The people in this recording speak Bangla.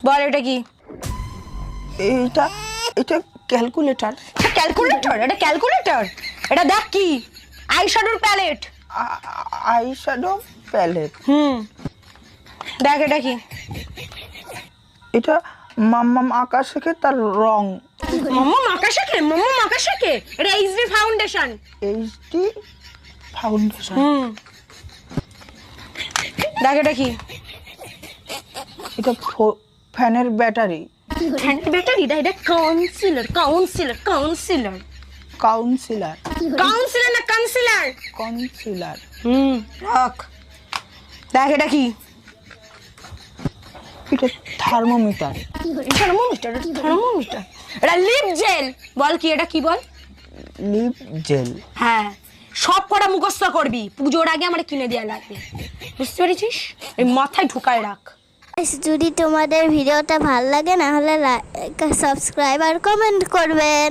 বল এটা কি? এটা এটা ক্যালকুলেটর। ক্যালকুলেটর? এটা ক্যালকুলেটর? এটা দেখ কি, আইশ্যাডোর প্যালেট। Eyeshadow palette. দেখ এটা কি? এটা মাম্মাম আঁকা শেখে তার রং। মাম্মা মাকা শেখে? মাম্মা মাকা শেখে? এটা এইচডি ফাউন্ডেশন। HD foundation. দেখ এটা কি? এটা ফ্যানের ব্যাটারি। ফ্যানের ব্যাটারি? এটা councillor. Councillor councillor councillor. Councillor না কাউন্সিলর? কাউন্সিলর। রাখ। দেখ এটা কি? এটা থার্মোমিটার। থার্মোমিটার? থার্মোমিটার? এটা লিপ জেল। বল কি এটা, কি বল? Lip gel. হ্যাঁ, সব কটা মুখস্থ করবি, পুজোর আগে আমার কিনে দেওয়া লাগবে, বুঝতে পেরেছিস? এই মাথায় ঢুকায় রাখ। যদি তোমাদের ভিডিওটা ভালো লাগে না হলে লাইক সাবস্ক্রাইব আর কমেন্ট করবেন।